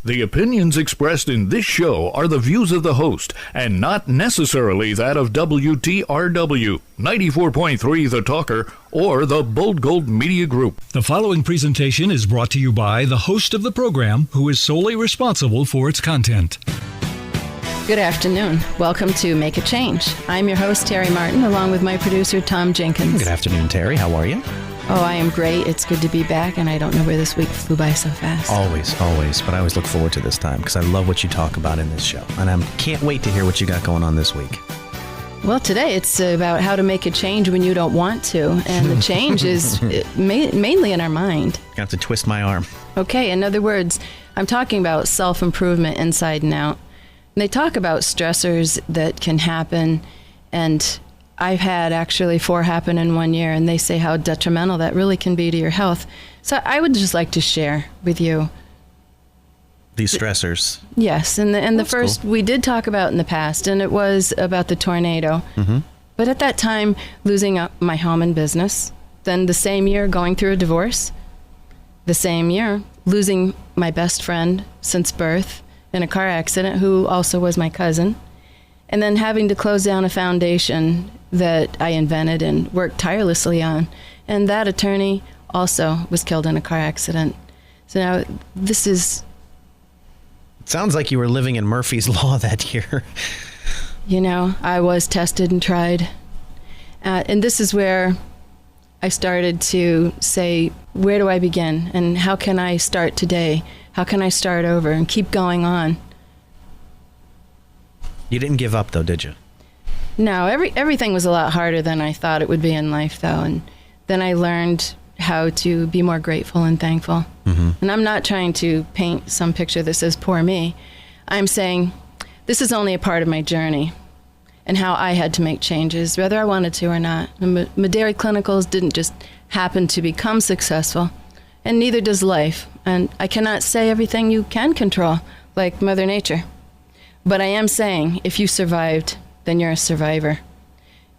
The opinions expressed in this show are the views of the host and not necessarily that of WTRW, 94.3 The Talker, or the Bold Gold Media Group. The following presentation is brought to you by the host of the program, who is solely responsible for its content. Good afternoon. Welcome to Make a Change. I'm your host, Terry Martin, along with my producer, Tom Jenkins. Good afternoon, Terry. How are you? Oh, I am great. It's good to be back, and I don't know where this week flew by so fast. Always. But I always look forward to this time because I love what you talk about in this show. And I can't wait to hear what you got going on this week. Well, today it's about how to make a change when you don't want to. And the change is mainly in our mind. I have to twist my arm. Okay, in other words, I'm talking about self-improvement inside and out. And they talk about stressors that can happen, and I've had actually 4 happen in 1 year, and they say how detrimental that really can be to your health. So I would just like to share with you these stressors. Yes, and the first cool. We did talk about in the past, and it was about the tornado. Mm-hmm. But at that time, losing my home and business, then the same year going through a divorce, the same year losing my best friend since birth in a car accident, who also was my cousin, and then having to close down a foundation that I invented and worked tirelessly on. And that attorney also was killed in a car accident. So now this is... It sounds like you were living in Murphy's Law that year. You know, I was tested and tried. And this is where I started to say, where do I begin? And how can I start today? How can I start over and keep going on? You didn't give up, though, did you? No, everything was a lot harder than I thought it would be in life, though. And then I learned how to be more grateful and thankful. Mm-hmm. And I'm not trying to paint some picture that says, poor me. I'm saying this is only a part of my journey and how I had to make changes, whether I wanted to or not. Medairi Clinicals didn't just happen to become successful, and neither does life. And I cannot say everything you can control, like Mother Nature. But I am saying, if you survived, then you're a survivor.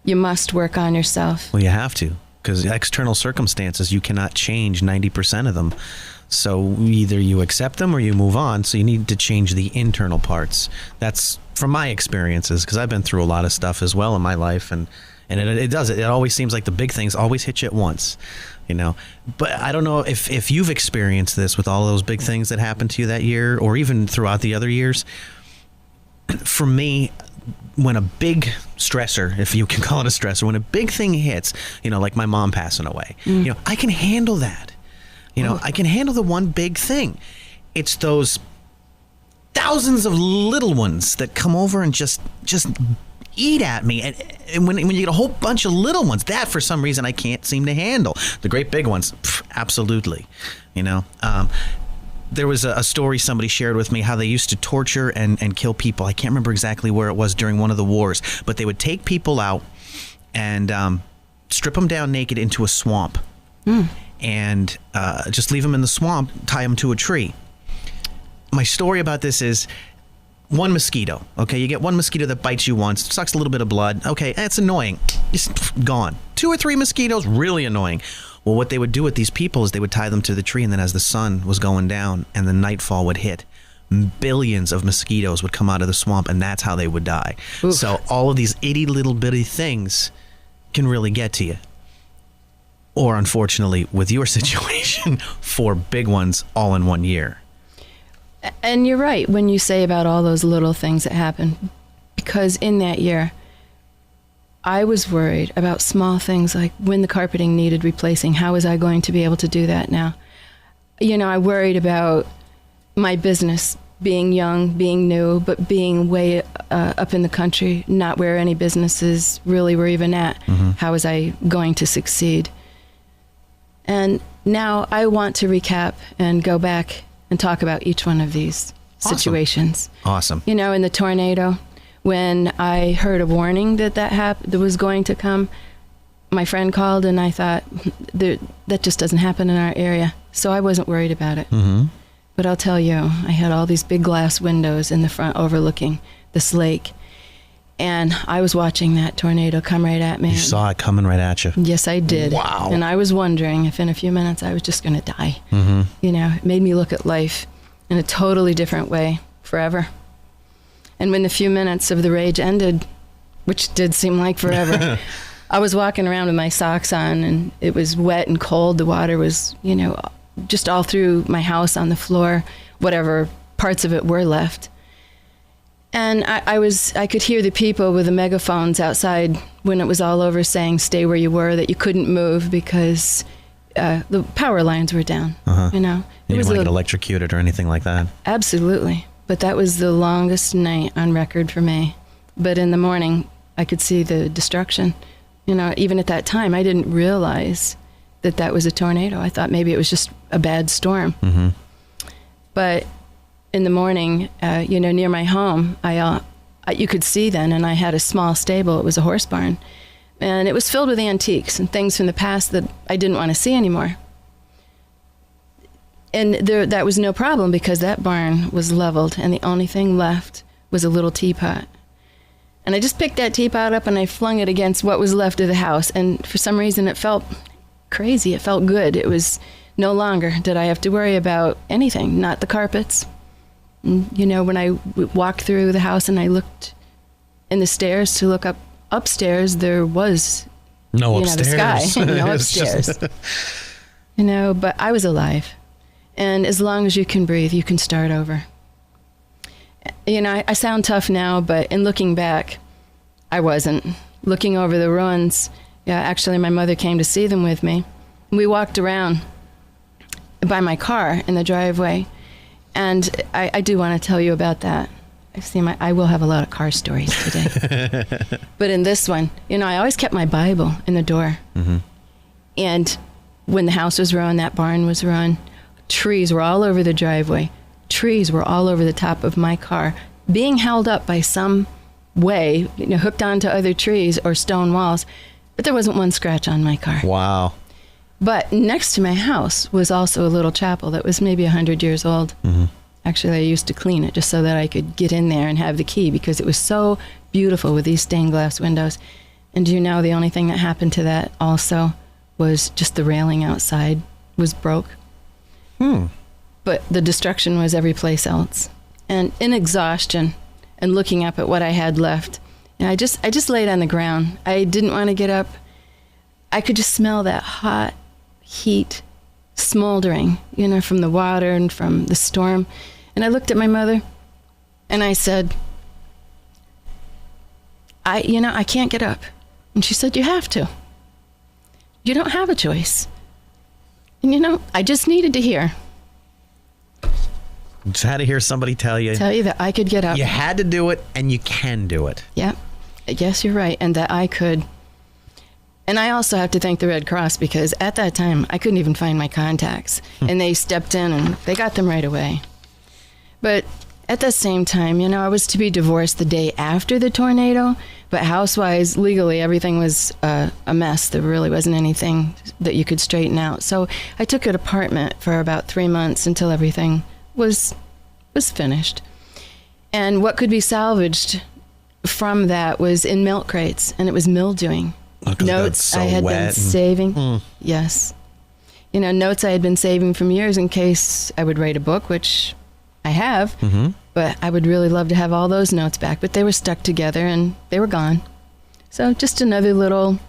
You must work on yourself. Well, you have to, because external circumstances, you cannot change 90% of them. So either you accept them or you move on. So you need to change the internal parts. That's from my experiences, because I've been through a lot of stuff as well in my life. And it does. It always seems like the big things always hit you at once, you know. But I don't know if you've experienced this with all those big things that happened to you that year, or even throughout the other years. For me, when a big stressor, if you can call it a stressor, when a big thing hits, you know, like my mom passing away, you know, I can handle that. You know, I can handle the one big thing. It's those thousands of little ones that come over and just eat at me. And when you get a whole bunch of little ones, that for some reason I can't seem to handle. The great big ones, absolutely. You know, there was a story somebody shared with me how they used to torture and kill people. I can't remember exactly where it was during one of the wars, but they would take people out and strip them down naked into a swamp and just leave them in the swamp, tie them to a tree. My story about this is one mosquito. Okay, you get one mosquito that bites you once, sucks a little bit of blood. Okay, that's annoying. It's gone. 2 or 3 mosquitoes, really annoying. Well, what they would do with these people is they would tie them to the tree, and then as the sun was going down and the nightfall would hit, billions of mosquitoes would come out of the swamp, and that's how they would die. Oof. So all of these itty little bitty things can really get to you. Or unfortunately, with your situation, 4 big ones all in 1 year. And you're right when you say about all those little things that happen, because in that year, I was worried about small things like when the carpeting needed replacing. How was I going to be able to do that now? You know, I worried about my business being young, being new, but being way up in the country, not where any businesses really were even at. Mm-hmm. How was I going to succeed? And now I want to recap and go back and talk about each one of these situations. Awesome. You know, in the tornado, when I heard a warning that was going to come, my friend called and I thought, that just doesn't happen in our area. So I wasn't worried about it. Mm-hmm. But I'll tell you, I had all these big glass windows in the front overlooking this lake. And I was watching that tornado come right at me. You saw it coming right at you. Yes, I did. Wow. And I was wondering if in a few minutes I was just going to die. Mm-hmm. You know, it made me look at life in a totally different way forever. And when the few minutes of the rage ended, which did seem like forever, I was walking around with my socks on, and it was wet and cold. The water was, just all through my house on the floor, whatever parts of it were left. And I could hear the people with the megaphones outside when it was all over saying, stay where you were, that you couldn't move because the power lines were down. You It didn't was want to get electrocuted or anything like that. Absolutely. But that was the longest night on record for me. But in the morning, I could see the destruction. Even at that time, I didn't realize that was a tornado. I thought maybe it was just a bad storm. Mm-hmm. But in the morning, near my home, you could see then, and I had a small stable. It was a horse barn. And it was filled with antiques and things from the past that I didn't want to see anymore. And that was no problem because that barn was leveled, and the only thing left was a little teapot. And I just picked that teapot up and I flung it against what was left of the house. And for some reason, it felt crazy. It felt good. It was no longer did I have to worry about anything, not the carpets. And, when I walked through the house and I looked in the stairs to look upstairs, there was no upstairs. The sky, no upstairs. But I was alive. And as long as you can breathe, you can start over. I sound tough now, but in looking back, I wasn't. Looking over the ruins, actually my mother came to see them with me. We walked around by my car in the driveway, and I do want to tell you about that. I will have a lot of car stories today. But in this one, I always kept my Bible in the door. Mm-hmm. And when the house was ruined, that barn was ruined, trees were all over the driveway. Trees were all over the top of my car, being held up by some way, hooked onto other trees or stone walls. But there wasn't one scratch on my car. Wow. But next to my house was also a little chapel that was maybe 100 years old. Mm-hmm. Actually, I used to clean it just so that I could get in there and have the key because it was so beautiful with these stained glass windows. And the only thing that happened to that also was just the railing outside was broke. But the destruction was every place else. And in exhaustion and looking up at what I had left, I just laid on the ground. I didn't want to get up. I could just smell that hot heat smoldering, from the water and from the storm. And I looked at my mother and I said, I can't get up. And she said, you have to. You don't have a choice. And I just needed to hear. Just had to hear somebody tell you that I could get up. You had to do it, and you can do it. Yeah. Yes, you're right. And that I could. And I also have to thank the Red Cross because at that time, I couldn't even find my contacts. And they stepped in and they got them right away. But at the same time, I was to be divorced the day after the tornado. But house-wise, legally, everything was a mess. There really wasn't anything that you could straighten out. So I took an apartment for about 3 months until everything was finished. And what could be salvaged from that was in milk crates, and it was mildewing. Notes so I had wet been saving. Yes. Notes I had been saving from years in case I would write a book, which I have. Mm-hmm. But I would really love to have all those notes back. But they were stuck together and they were gone. So just another little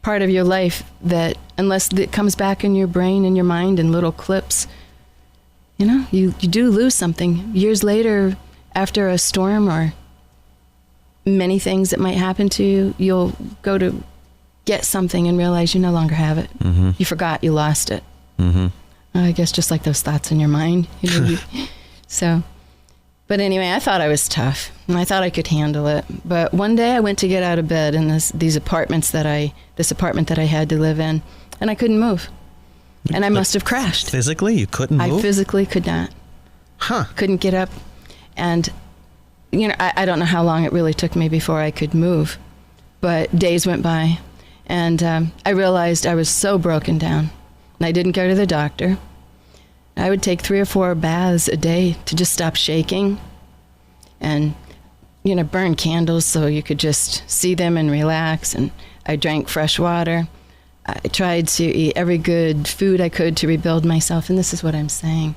part of your life that, unless it comes back in your brain and your mind in little clips, you do lose something. Years later, after a storm or many things that might happen to you, you'll go to get something and realize you no longer have it. Mm-hmm. You forgot, you lost it. Mm-hmm. I guess just like those thoughts in your mind. But anyway, I thought I was tough and I thought I could handle it. But one day I went to get out of bed in this apartment that I had to live in, and I couldn't move. And I must have crashed. Physically? You couldn't move? I physically could not. Huh. Couldn't get up. And, I don't know how long it really took me before I could move. But days went by, and I realized I was so broken down. And I didn't go to the doctor. I would take 3 or 4 baths a day to just stop shaking. And, burn candles so you could just see them and relax. And I drank fresh water. I tried to eat every good food I could to rebuild myself, and this is what I'm saying.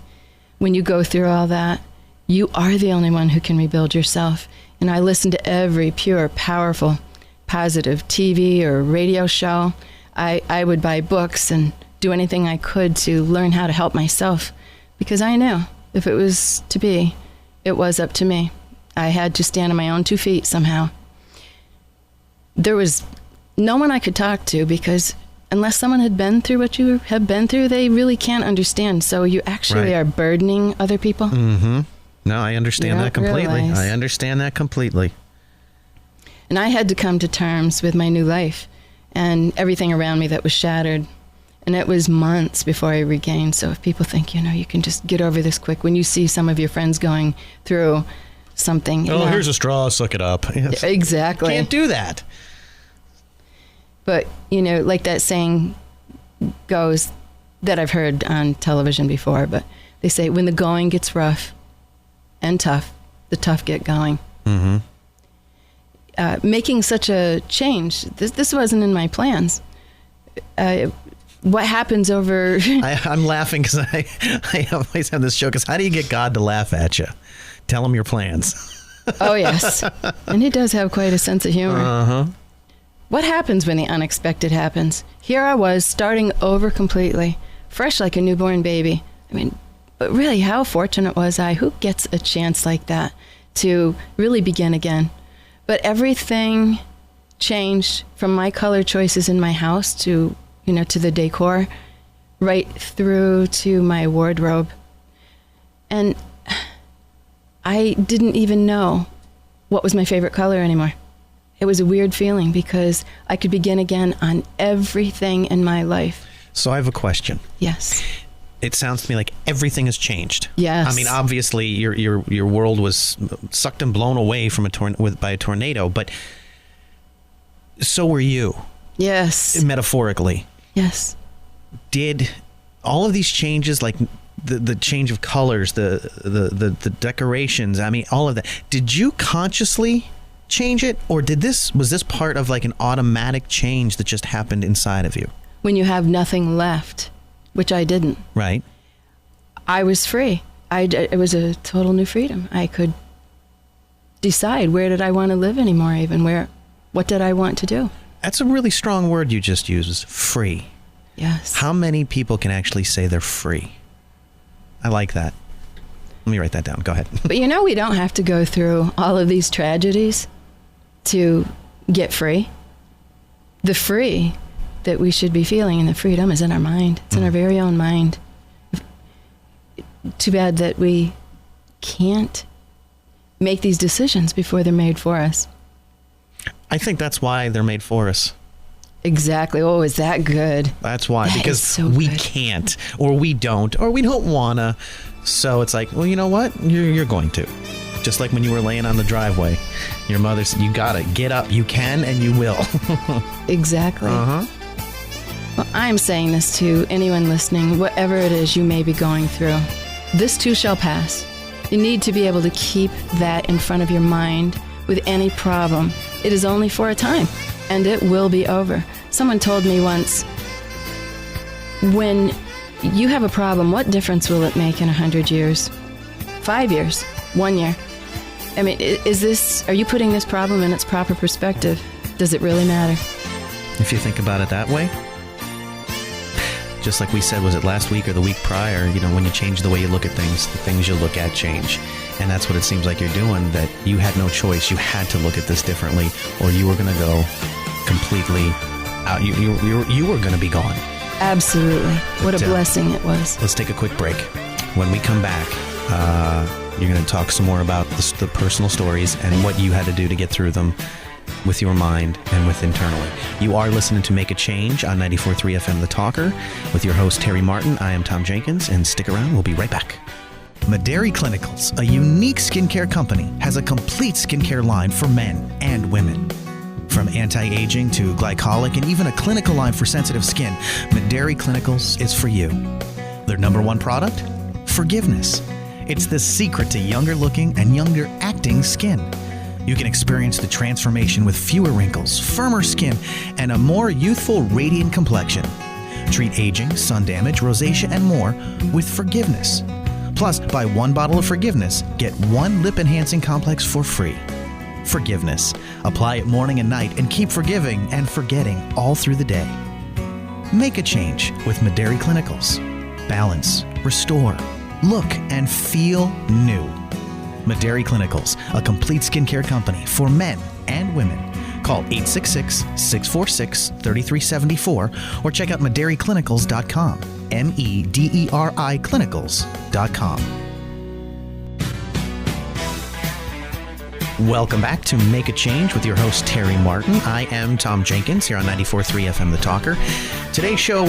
when you go through all that, you are the only one who can rebuild yourself. And I listen to every pure, powerful, positive TV or radio show. I would buy books and do anything I could to learn how to help myself, because I knew if it was to be, it was up to me. I had to stand on my own 2 feet somehow. There was no one I could talk to, because unless someone had been through what you have been through, they really can't understand. So you actually are burdening other people. Mm-hmm. No, I understand You that don't completely. realize. I understand that completely. And I had to come to terms with my new life and everything around me that was shattered. And it was months before I regained. So if people think, you can just get over this quick, when you see some of your friends going through something. Oh, here's a straw, suck it up. Yes. Exactly. Can't do that. But, like that saying goes that I've heard on television before, but they say, when the going gets rough and tough, the tough get going. Mm-hmm. Making such a change, this wasn't in my plans. What happens over... I'm laughing because I always have this joke, because how do you get God to laugh at you? Tell him your plans. Oh, yes. And he does have quite a sense of humor. Uh-huh. What happens when the unexpected happens? Here I was, starting over completely, fresh like a newborn baby. But really, how fortunate was I? Who gets a chance like that to really begin again? But everything changed, from my color choices in my house to, to the decor, right through to my wardrobe. And I didn't even know what was my favorite color anymore. It was a weird feeling, because I could begin again on everything in my life. So I have a question. Yes. It sounds to me like everything has changed. Yes. I mean, obviously, your world was sucked and blown away from by a tornado, but so were you. Yes. Metaphorically. Yes. Did all of these changes, like the change of colors, the decorations, I mean, all of that, did you consciously change it, or was this part of like an automatic change that just happened inside of you? When you have nothing left, which I didn't. Right. I was free. It was a total new freedom. I could decide, where did I want to live anymore, even what did I want to do? That's a really strong word you just used, was free. Yes. How many people can actually say they're free? I like that. Let me write that down. Go ahead. But we don't have to go through all of these tragedies to get free. The free that we should be feeling, and the freedom, is in our mind. It's in our very own mind. Too bad that we can't make these decisions before they're made for us. I think that's why they're made for us. Exactly. Oh, is that good? That's why. That because is so we good. can't, or we don't want to. So it's like, well, you know what? You're going to. Just like when you were laying on the driveway, your mother said, you got to get up. You can and you will. Exactly. Uh-huh. Well, I'm saying this to anyone listening, whatever it is you may be going through. This too shall pass. You need to be able to keep that in front of your mind with any problem. It is only for a time, and it will be over. Someone told me once, when you have a problem, what difference will it make in 100 years? 5 years? 1 year? I mean, are you putting this problem in its proper perspective? Does it really matter? If you think about it that way, just like we said, was it last week or the week prior, when you change the way you look at things, the things you look at change. And that's what it seems like you're doing, that you had no choice. You had to look at this differently, or you were going to go completely out. You were going to be gone. Absolutely. What a blessing it was. Let's take a quick break. When we come back, you're going to talk some more about the personal stories and what you had to do to get through them with your mind and with internally. You are listening to Make a Change on 94.3 FM The Talker with your host, Terry Martin. I am Tom Jenkins, and stick around. We'll be right back. Mederi Clinicals, a unique skincare company, has a complete skincare line for men and women. From anti-aging to glycolic and even a clinical line for sensitive skin, Mederi Clinicals is for you. Their number one product? Forgiveness. It's the secret to younger looking and younger acting skin. You can experience the transformation with fewer wrinkles, firmer skin, and a more youthful, radiant complexion. Treat aging, sun damage, rosacea, and more with Forgiveness. Plus, Plus, buy 1 bottle of Forgiveness, get 1 lip enhancing complex for free. Forgiveness. Apply it morning and night and keep forgiving and forgetting all through the day. Make a change with Mederi Clinicals. Balance, restore, look, and feel new. Mederi Clinicals, a complete skincare company for men and women. Call 866-646-3374 or check out MederiClinicals.com. MEDERI Clinicals.com. Welcome back to Make a Change with your host, Terry Martin. I am Tom Jenkins here on 94.3 FM The Talker. Today's show,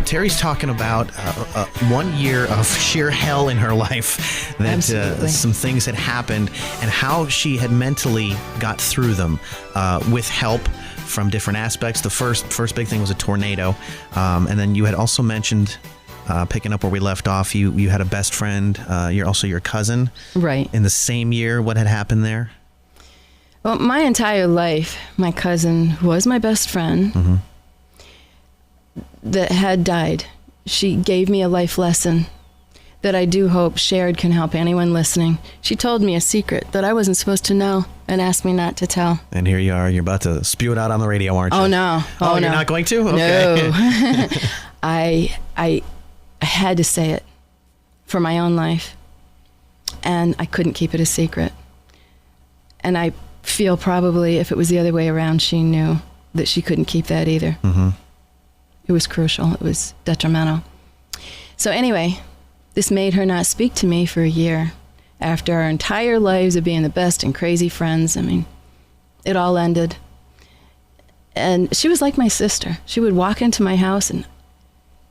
Terry's talking about 1 year of sheer hell in her life. That some things had happened and how she had mentally got through them with help from different aspects. The first big thing was a tornado. And then you had also mentioned, picking up where we left off, you had a best friend. You're also your cousin. Right. In the same year. What had happened there? Well, my entire life, my cousin was my best friend that had died. She gave me a life lesson that I do hope shared can help anyone listening. She told me a secret that I wasn't supposed to know and asked me not to tell. And here you are. You're about to spew it out on the radio, aren't you? Oh, no. Oh, you're no. not going to? Okay. No. I had to say it for my own life, and I couldn't keep it a secret. And I feel probably if it was the other way around, she knew that she couldn't keep that either. It was crucial. It was detrimental. So anyway, this made her not speak to me for a year. After our entire lives of being the best and crazy friends, I mean, it all ended. And she was like my sister. She would walk into my house and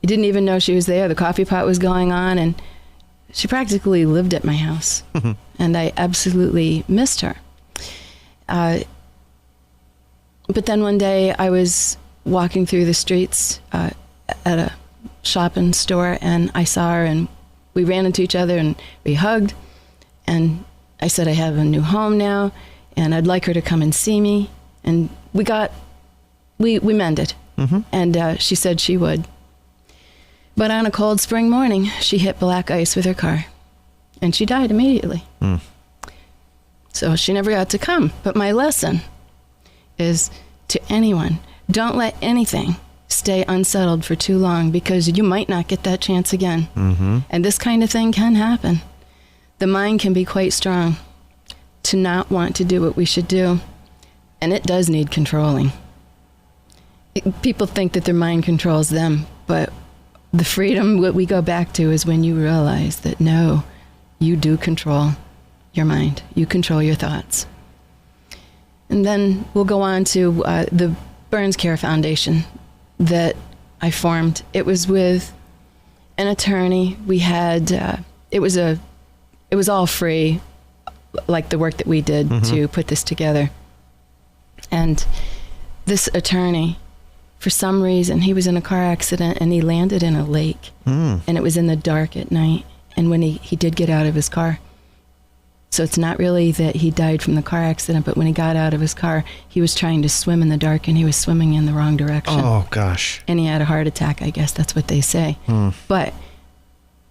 I didn't even know she was there. The coffee pot was going on, and she practically lived at my house. And I absolutely missed her. But then one day I was walking through the streets at a shopping store, and I saw her, and we ran into each other and we hugged. And I said, I have a new home now, and I'd like her to come and see me. And we mended. And she said she would. But on a cold spring morning, she hit black ice with her car, and she died immediately. So she never got to come. But my lesson is to anyone, don't let anything stay unsettled for too long, because you might not get that chance again. And this kind of thing can happen. The mind can be quite strong to not want to do what we should do, and it does need controlling. People think that their mind controls them, but the freedom what we go back to is when you realize that no, you do control your mind. You control your thoughts. And then we'll go on to the Burns Care Foundation that I formed. It was with an attorney. We had, it was all free, like the work that we did to put this together. And this attorney, for some reason, he was in a car accident and he landed in a lake. And it was in the dark at night. And when he did get out of his car, so it's not really that he died from the car accident, but when he got out of his car, he was trying to swim in the dark and he was swimming in the wrong direction. Oh, gosh. And he had a heart attack, I guess that's what they say. But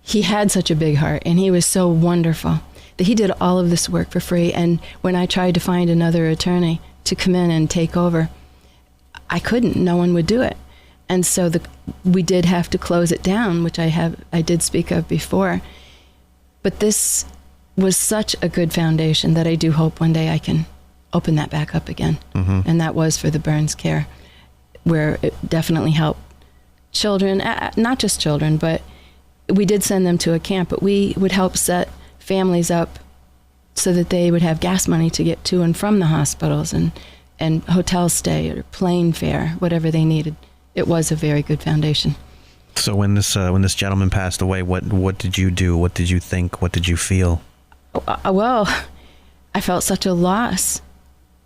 he had such a big heart, and he was so wonderful that he did all of this work for free. And when I tried to find another attorney to come in and take over, I couldn't. No one would do it. And so we did have to close it down, which I did speak of before. But this was such a good foundation that I do hope one day I can open that back up again. And that was for the Burns Care, where it definitely helped children, not just children, but we did send them to a camp, but we would help set families up so that they would have gas money to get to and from the hospitals and hotel stay or plane fare, whatever they needed. It was a very good foundation. So when this gentleman passed away, what did you do? What did you think? What did you feel? Well, I felt such a loss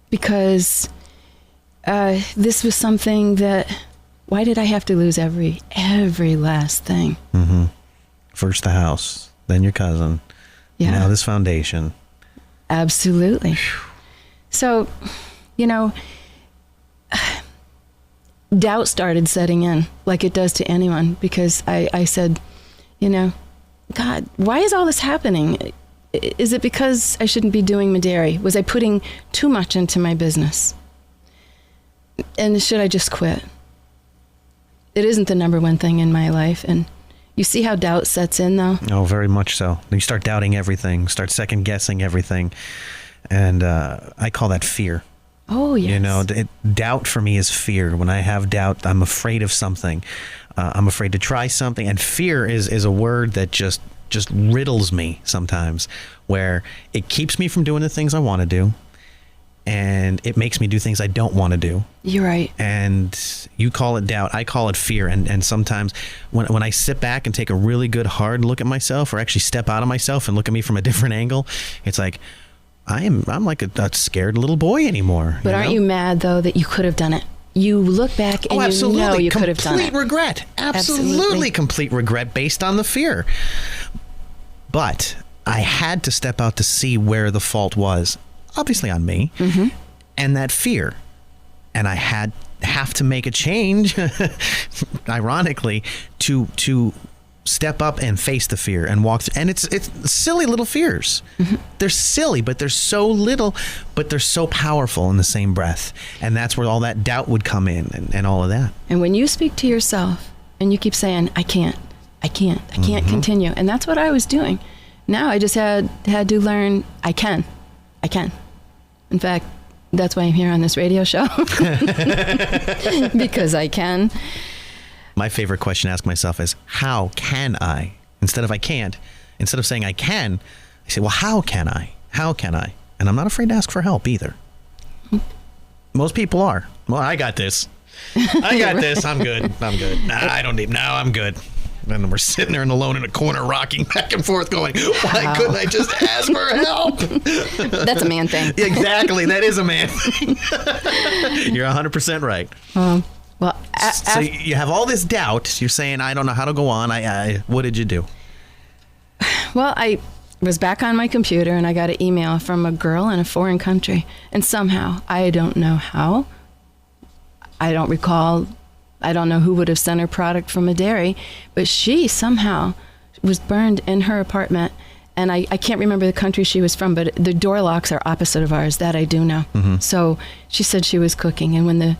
because this was something that, why did I have to lose every last thing? First the house, then your cousin, now this foundation. Absolutely. So, doubt started setting in, like it does to anyone, because I said, God, why is all this happening? Is it because I shouldn't be doing Mederi? Was I putting too much into my business? And should I just quit? It isn't the number one thing in my life. And you see how doubt sets in, though? Oh, very much so. You start doubting everything, start second guessing everything. And I call that fear. Oh, yes. You know, doubt for me is fear. When I have doubt, I'm afraid of something. I'm afraid to try something. And fear is a word that just riddles me sometimes, where it keeps me from doing the things I want to do, and it makes me do things I don't want to do. You're right. And you call it doubt, I call it fear. And sometimes when I sit back and take a really good hard look at myself, or actually step out of myself and look at me from a different angle, it's like I'm like a scared little boy anymore. But aren't you mad, though, that you could have done it? You look back and you know you could have done it. Complete regret. Absolutely complete regret based on the fear. But I had to step out to see where the fault was. Obviously on me. Mm-hmm. And that fear. And I have to make a change, ironically, to step up and face the fear and walk through. And it's silly little fears. Mm-hmm. They're silly, but they're so little, but they're so powerful in the same breath. And that's where all that doubt would come in and all of that. And when you speak to yourself and you keep saying, I can't mm-hmm. continue. And that's what I was doing. Now I just had to learn I can. In fact, that's why I'm here on this radio show. Because I can. My favorite question to ask myself is, how can I? Instead of I can't, instead of saying I can, I say, well, how can I? How can I? And I'm not afraid to ask for help either. Most people are. Well, I got this. I'm good. Nah, I don't need. No, I'm good. And we're sitting there alone in a corner, rocking back and forth, going, why couldn't I just ask for help? That's a man thing. Exactly. That is a man thing. You're 100% right. Well, so you have all this doubt. You're saying, I don't know how to go on. What did you do? Well, I was back on my computer and I got an email from a girl in a foreign country. And somehow, I don't know how, I don't recall, I don't know who would have sent her product from Mederi, but she somehow was burned in her apartment. And I can't remember the country she was from, but the door locks are opposite of ours. That I do know. Mm-hmm. So she said she was cooking. And when the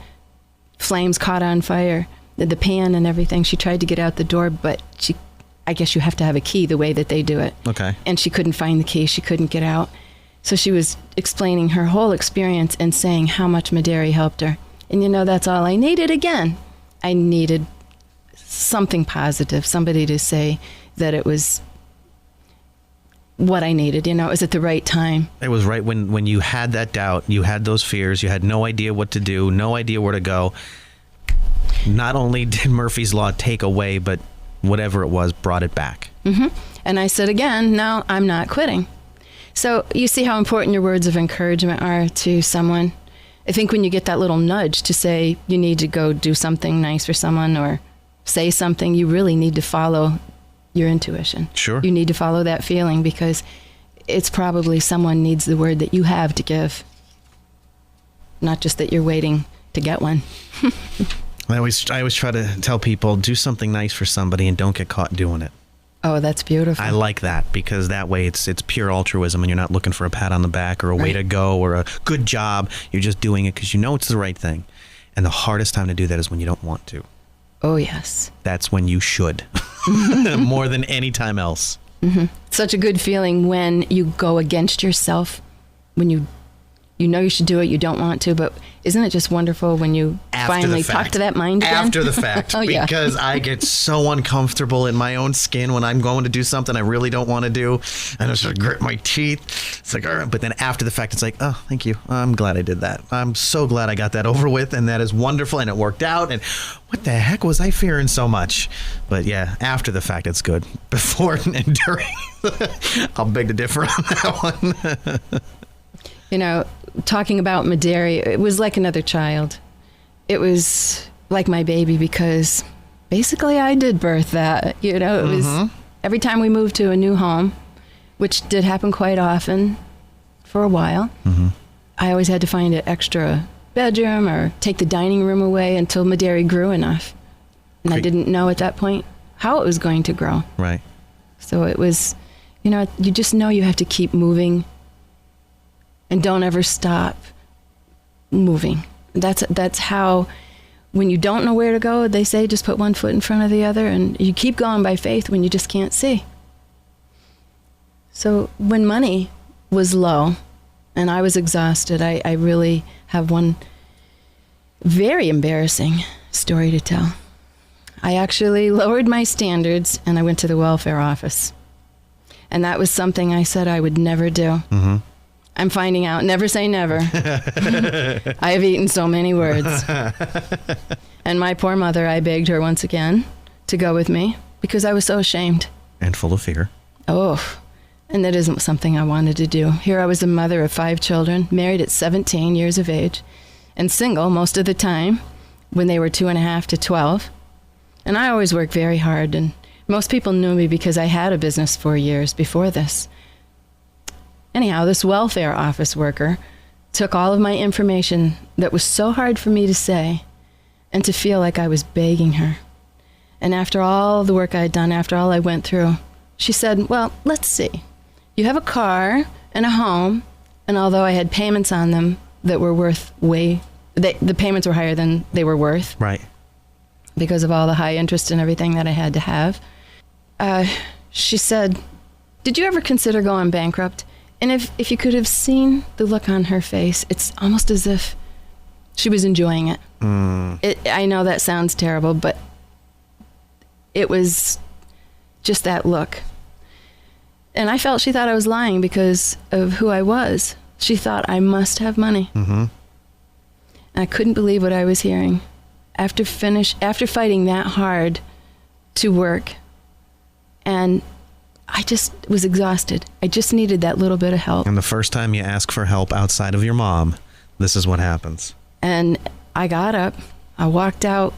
flames caught on fire, the pan and everything, she tried to get out the door, but I guess you have to have a key the way that they do it. Okay. And she couldn't find the key. She couldn't get out. So she was explaining her whole experience and saying how much Mederi helped her. And that's all I needed again. I needed something positive, somebody to say that it was what I needed. It was at the right time. It was right when you had that doubt, you had those fears, you had no idea what to do, no idea where to go. Not only did Murphy's Law take away, but whatever it was, brought it back. Mm-hmm. And I said again, no, I'm not quitting. So you see how important your words of encouragement are to someone. I think when you get that little nudge to say you need to go do something nice for someone or say something, you really need to follow your intuition. Sure. You need to follow that feeling because it's probably someone needs the word that you have to give, not just that you're waiting to get one. I always try to tell people, do something nice for somebody and don't get caught doing it. Oh, that's beautiful. I like that because that way it's pure altruism and you're not looking for a pat on the back or a way to go or a good job. You're just doing it because you know it's the right thing. And the hardest time to do that is when you don't want to. Oh, yes. That's when you should. More than any time else. Mm-hmm. Such a good feeling when you go against yourself, when you know you should do it, you don't want to, but isn't it just wonderful when you finally talk to that mind again? After the fact. Oh, yeah. Because I get so uncomfortable in my own skin when I'm going to do something I really don't want to do. And I just grit my teeth. It's like, all right. But then after the fact, it's like, oh, thank you. I'm glad I did that. I'm so glad I got that over with. And that is wonderful. And it worked out. And what the heck was I fearing so much? But yeah, after the fact, it's good. Before and during, I'll beg to differ on that one. Talking about Mederi, it was like another child. It was like my baby because basically I did birth that. It was every time we moved to a new home, which did happen quite often for a while, I always had to find an extra bedroom or take the dining room away until Mederi grew enough. And I didn't know at that point how it was going to grow. Right. So it was, you just know you have to keep moving and don't ever stop moving. That's how, when you don't know where to go, they say just put one foot in front of the other, and you keep going by faith when you just can't see. So when money was low and I was exhausted, I really have one very embarrassing story to tell. I actually lowered my standards and I went to the welfare office. And that was something I said I would never do. Mm-hmm. I'm finding out, never say never. I have eaten so many words. And my poor mother, I begged her once again to go with me because I was so ashamed. And full of fear. Oh, and that isn't something I wanted to do. Here I was the mother of 5 children, married at 17 years of age, and single most of the time when they were 2.5 to 12. And I always worked very hard, and most people knew me because I had a business for years before this. Anyhow, this welfare office worker took all of my information that was so hard for me to say and to feel like I was begging her. And after all the work I had done, after all I went through, she said, well, let's see. You have a car and a home, and although I had payments on them that were worth the payments were higher than they were worth. Right. Because of all the high interest and everything that I had to have. She said, did you ever consider going bankrupt? And if you could have seen the look on her face, it's almost as if she was enjoying it. I know that sounds terrible, but it was just that look. And I felt she thought I was lying because of who I was. She thought I must have money. Mm-hmm. And I couldn't believe what I was hearing. After fighting that hard to work, and I just was exhausted. I just needed that little bit of help. And the first time you ask for help outside of your mom, this is what happens. And I got up, I walked out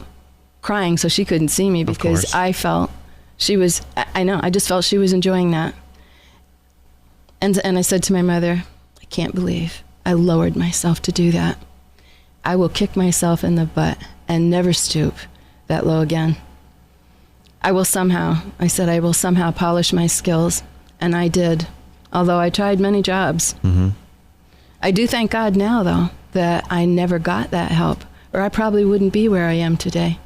crying so she couldn't see me because I felt I just felt she was enjoying that. And I said to my mother, I can't believe I lowered myself to do that. I will kick myself in the butt and never stoop that low again. I will somehow polish my skills. And I did, although I tried many jobs. Mm-hmm. I do thank God now, though, that I never got that help, or I probably wouldn't be where I am today.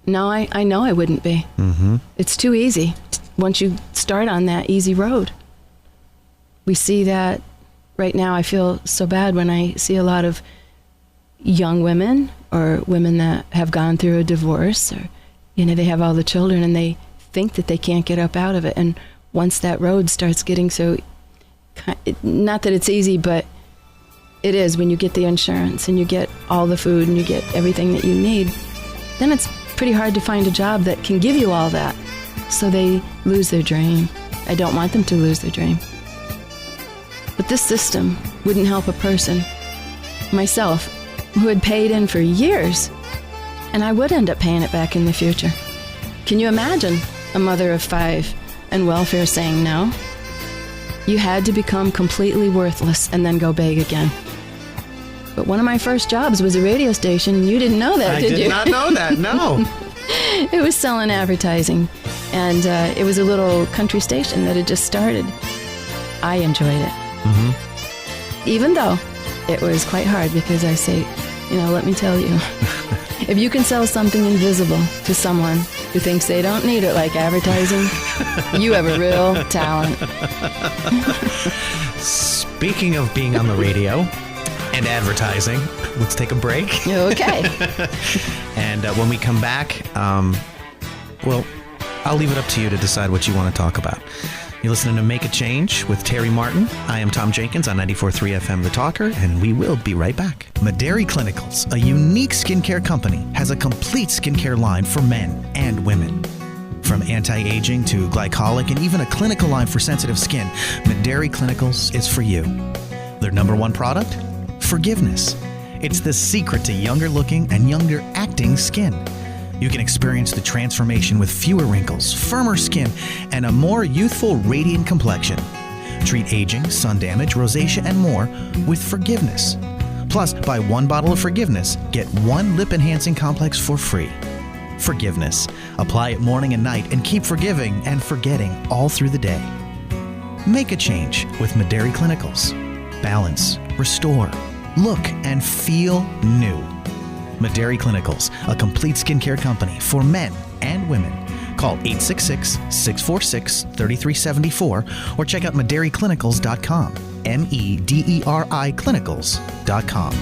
No, I know I wouldn't be. Mm-hmm. It's too easy once you start on that easy road. We see that right now. I feel so bad when I see a lot of young women or women that have gone through a divorce, or they have all the children and they think that they can't get up out of it. And once that road starts getting so, not that it's easy, but it is, when you get the insurance and you get all the food and you get everything that you need, then it's pretty hard to find a job that can give you all that. So they lose their dream. I don't want them to lose their dream. But this system wouldn't help a person, myself, who had paid in for years, and I would end up paying it back in the future. Can you imagine a mother of 5 and welfare saying no? You had to become completely worthless and then go beg again. But one of my first jobs was a radio station, and you didn't know that, did you? I did not know that, no. It was selling advertising, and it was a little country station that had just started. I enjoyed it. Mm-hmm. Even though it was quite hard, because I say, let me tell you, if you can sell something invisible to someone who thinks they don't need it, like advertising, you have a real talent. Speaking of being on the radio and advertising, let's take a break. Okay. And when we come back, I'll leave it up to you to decide what you want to talk about. You're listening to Make a Change with Terry Martin. I am Tom Jenkins on 94.3 FM The Talker, and we will be right back. Mederi Clinicals, a unique skincare company, has a complete skincare line for men and women. From anti-aging to glycolic and even a clinical line for sensitive skin, Mederi Clinicals is for you. Their number one product? Forgiveness. It's the secret to younger looking and younger acting skin. You can experience the transformation with fewer wrinkles, firmer skin, and a more youthful, radiant complexion. Treat aging, sun damage, rosacea, and more with Forgiveness. Plus, buy 1 bottle of Forgiveness, get 1 lip enhancing complex for free. forgiveness. Apply it morning and night and keep forgiving and forgetting all through the day. Make a change with Mederi Clinicals. Balance, restore, look, and feel new. Mederi Clinicals, a complete skincare company for men and women. Call 866-646-3374 or check out MederiClinicals.com. MEDERI Clinicals.com.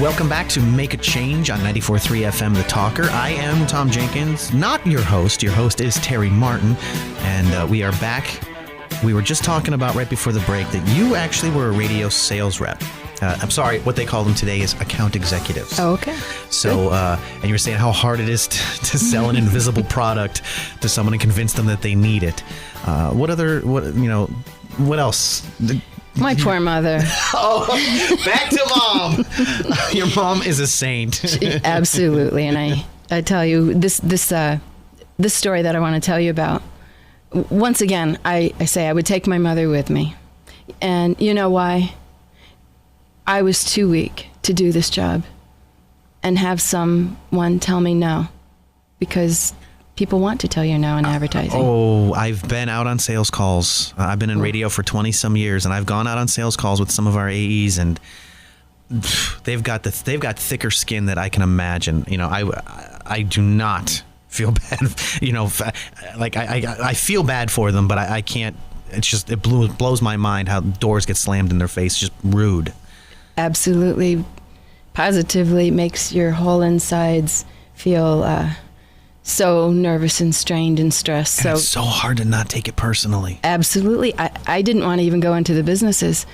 Welcome back to Make a Change on 94.3 FM The Talker. I am Tom Jenkins, not your host. Your host is Terry Martin, and we are back. We were just talking about right before the break that you actually were a radio sales rep. I'm sorry, what they call them today is account executives. Oh, okay. So, and you were saying how hard it is to sell an invisible product to someone and convince them that they need it. What else? My poor mother. Oh, back to mom. Your mom is a saint. Absolutely. And I tell you, this story that I want to tell you about, once again, I say I would take my mother with me. And you know why? I was too weak to do this job and have someone tell me no, because people want to tell you no in advertising. Oh, I've been out on sales calls. I've been in radio for 20 some years, and I've gone out on sales calls with some of our AEs, and they've got thicker skin that I can imagine. You know, I do not feel bad. You know, like I feel bad for them, but I can't. It's just it blows my mind how doors get slammed in their face. Just rude. Absolutely, positively makes your whole insides feel so nervous and strained and stressed. And it's so hard to not take it personally. Absolutely. I didn't want to even go into the businesses.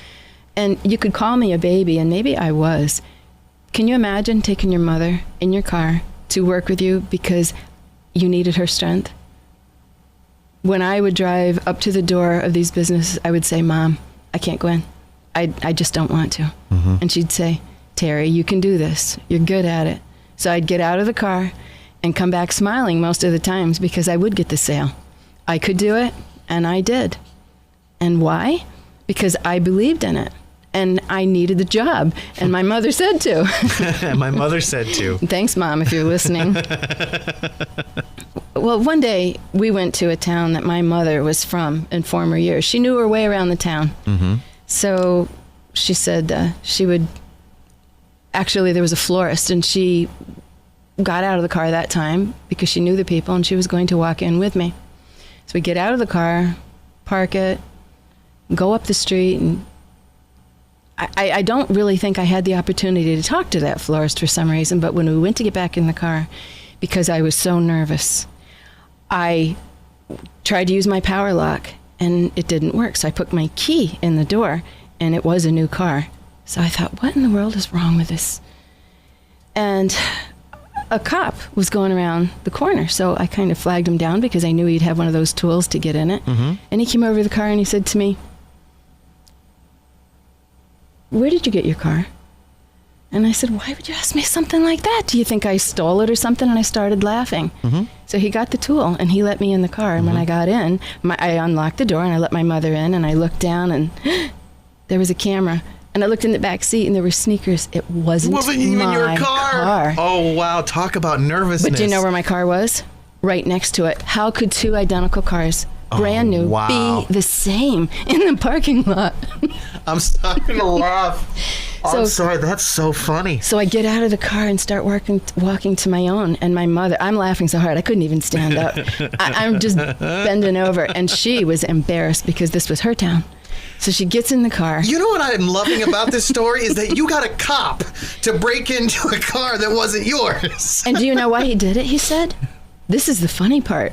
And you could call me a baby, and maybe I was. Can you imagine taking your mother in your car to work with you because you needed her strength? When I would drive up to the door of these businesses, I would say, Mom, I can't go in. I just don't want to. Mm-hmm. And she'd say, Terry, you can do this. You're good at it. So I'd get out of the car and come back smiling most of the times because I would get the sale. I could do it, and I did. And why? Because I believed in it, and I needed the job, and my mother said to. My mother said to. Thanks, Mom, if you're listening. Well, one day we went to a town that my mother was from in former years. She knew her way around the town. Mm-hmm. So she said she would, actually there was a florist, and she got out of the car that time because she knew the people, and she was going to walk in with me. So we get out of the car, park it, go up the street, and I don't really think I had the opportunity to talk to that florist for some reason, but when we went to get back in the car, because I was so nervous, I tried to use my power lock, and it didn't work. So I put my key in the door, and it was a new car. So I thought, what in the world is wrong with this? And a cop was going around the corner, so I kind of flagged him down because I knew he'd have one of those tools to get in it. Mm-hmm. And he came over to the car and he said to me, where did you get your car? And I said, why would you ask me something like that? Do you think I stole it or something? And I started laughing. Mm-hmm. So he got the tool and he let me in the car. And mm-hmm. when I got in, I unlocked the door and I let my mother in, and I looked down and there was a camera. And I looked in the back seat and there were sneakers. It wasn't even my your car. Oh, wow. Talk about nervousness. But do you know where my car was? Right next to it. How could two identical cars, brand new, be the same in the parking lot? I'm starting to laugh. I'm sorry. That's so funny. So I get out of the car and start walking to my own. And my mother, I'm laughing so hard I couldn't even stand up. I'm just bending over. And she was embarrassed because this was her town. So she gets in the car. You know what I'm loving about this story is that you got a cop to break into a car that wasn't yours. And do you know why he did it? He said, this is the funny part.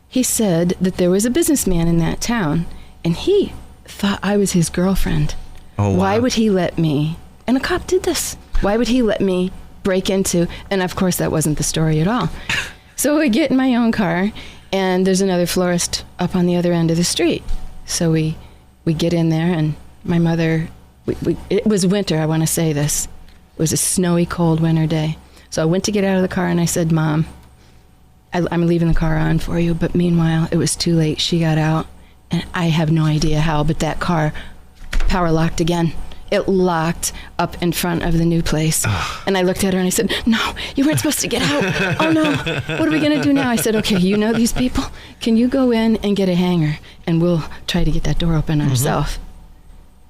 He said that there was a businessman in that town, and he thought I was his girlfriend. Oh, wow. Why would he let me? And a cop did this. Why would he let me break into? And of course, that wasn't the story at all. So we get in my own car, and there's another florist up on the other end of the street. So we get in there, and my mother, it was winter, I want to say this. It was a snowy, cold winter day. So I went to get out of the car, and I said, Mom, I'm leaving the car on for you. But meanwhile, it was too late. She got out, and I have no idea how, but that car power locked again. It locked up in front of the new place. And I looked at her and I said, no, you weren't supposed to get out. Oh no, what are we going to do now? I said, okay, you know these people? Can you go in and get a hanger and we'll try to get that door open ourselves?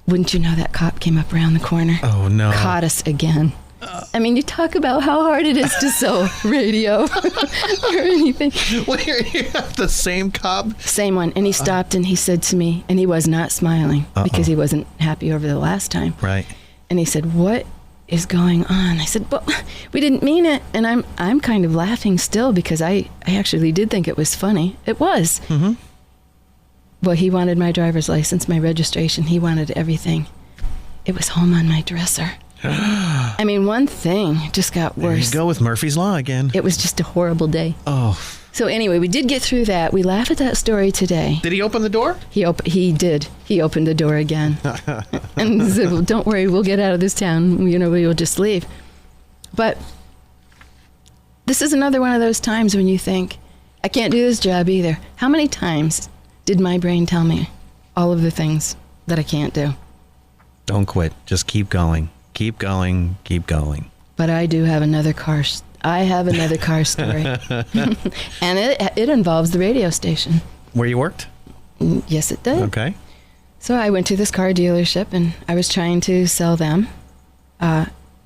Wouldn't you know that cop came up around the corner? Oh no. Caught us again. I mean, you talk about how hard it is to sell radio or anything. Wait, you have the same cop? Same one. And he stopped and he said to me, and he was not smiling because he wasn't happy over the last time. Right. And he said, what is going on? I said, well, we didn't mean it. And I'm kind of laughing still because I actually did think it was funny. It was. Mm-hmm. Well, he wanted my driver's license, my registration. He wanted everything. It was home on my dresser. I mean, one thing just got worse. There you go with Murphy's Law again. It was just a horrible day. Oh. So anyway, we did get through that. We laugh at that story today. Did he open the door? He did. He opened the door again. And said, well, don't worry, we'll get out of this town. We will just leave. But this is another one of those times when you think, I can't do this job either. How many times did my brain tell me all of the things that I can't do? Don't quit. Just keep going. Keep going. Keep going. But I do have another car. I have another car story. And it involves the radio station. Where you worked? Yes, it did. Okay. So I went to this car dealership and I was trying to sell them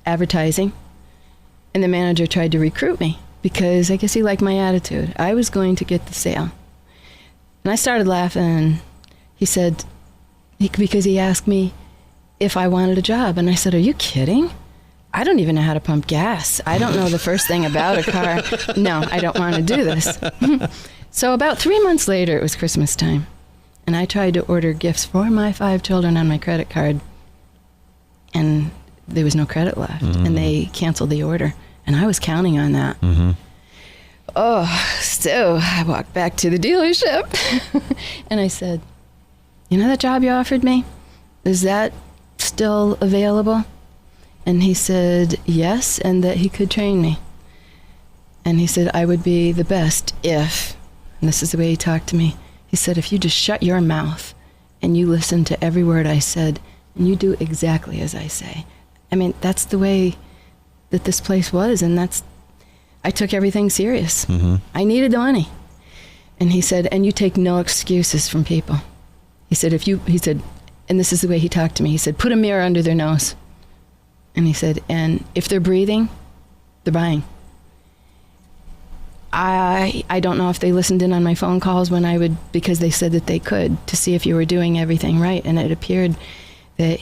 advertising. And the manager tried to recruit me because I guess he liked my attitude. I was going to get the sale. And I started laughing and he said, because he asked me if I wanted a job. And I said, are you kidding? I don't even know how to pump gas. I don't know the first thing about a car. No, I don't want to do this. So about 3 months later, it was Christmas time. And I tried to order gifts for my 5 children on my credit card. And there was no credit left. And they canceled the order. And I was counting on that. Oh, so I walked back to the dealership. And I said, you know that job you offered me? Is that still available? And he said yes, and that he could train me. And he said I would be the best if, and this is the way he talked to me, he said if you just shut your mouth and you listen to every word I said and you do exactly as I say. I mean, that's the way that this place was, and I took everything serious. I needed the money. And he said, and you take no excuses from people. He said, and this is the way he talked to me, he said, put a mirror under their nose. And he said, and if they're breathing, they're buying. I don't know if they listened in on my phone calls because they said that they could, to see if you were doing everything right. And it appeared that,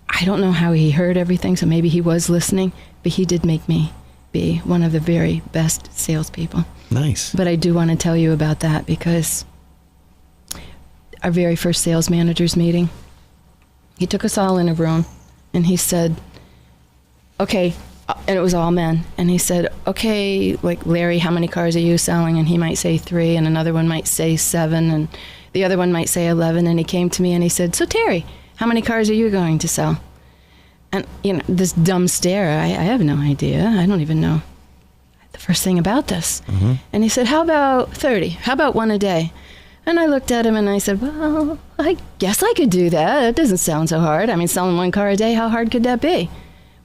I don't know how he heard everything, so maybe he was listening, but he did make me be one of the very best salespeople. Nice. But I do want to tell you about that because our very first sales managers meeting, he took us all in a room and he said, okay, and it was all men, and he said, okay, like, Larry, how many cars are you selling? And he might say 3, and another one might say 7, and the other one might say 11, and he came to me and he said, so Terry, how many cars are you going to sell? And, this dumb stare, I have no idea. I don't even know the first thing about this. And he said, how about 30? How about one a day? And I looked at him and I said, well, I guess I could do that. It doesn't sound so hard. I mean, selling 1 car a day, how hard could that be?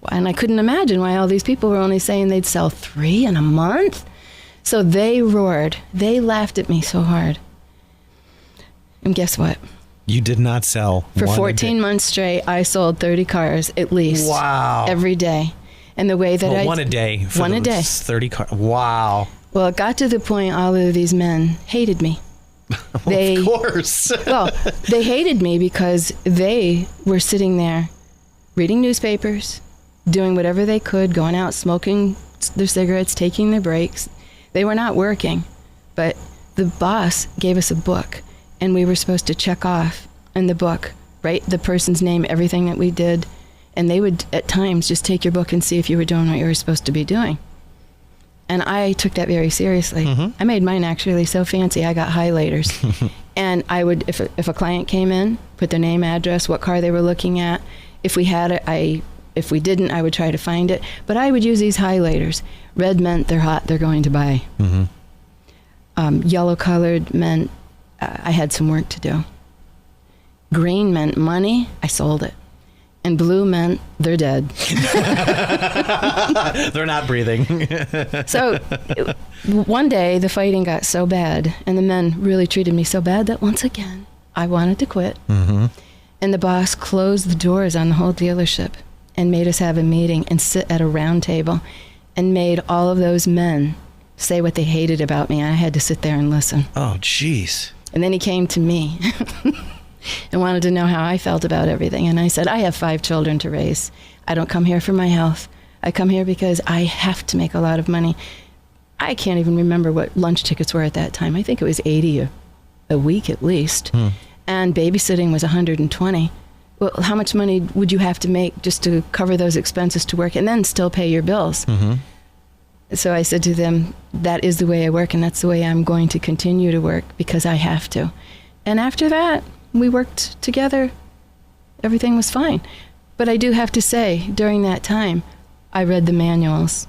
And I couldn't imagine why all these people were only saying they'd sell 3 in a month. So they roared. They laughed at me so hard. And guess what? You did not sell For 14 months straight, I sold 30 cars at least. Wow. Every day. And the way that one a day. One a day. 30 cars. Wow. Well, it got to the point all of these men hated me. Of course. Well, they hated me because they were sitting there reading newspapers, doing whatever they could, going out, smoking their cigarettes, taking their breaks. They were not working, but the boss gave us a book, and we were supposed to check off in the book, write the person's name, everything that we did, and they would at times just take your book and see if you were doing what you were supposed to be doing. And I took that very seriously. I made mine actually so fancy, I got highlighters. And I would, if a client came in, put their name, address, what car they were looking at. If we had it, if we didn't, I would try to find it. But I would use these highlighters. Red meant they're hot, they're going to buy. Yellow colored meant I had some work to do. Green meant money, I sold it. and blue meant they're dead. They're not breathing. So one day the fighting got so bad and the men really treated me so bad that once again I wanted to quit. Mm-hmm. And the boss closed the doors on the whole dealership and made us have a meeting and sit at a round table and made all of those men say what they hated about me. I had to sit there and listen. Oh, jeez. And then he came to me and wanted to know how I felt about everything. And I said, I have 5 children to raise. I don't come here for my health. I come here because I have to make a lot of money. I can't even remember what lunch tickets were at that time. I think it was $80 a week at least. And babysitting was $120. Well, how much money would you have to make just to cover those expenses to work and then still pay your bills? Mm-hmm. So I said to them, that is the way I work, and that's the way I'm going to continue to work because I have to. And after that, we worked together. Everything was fine. But I do have to say, during that time, I read the manuals.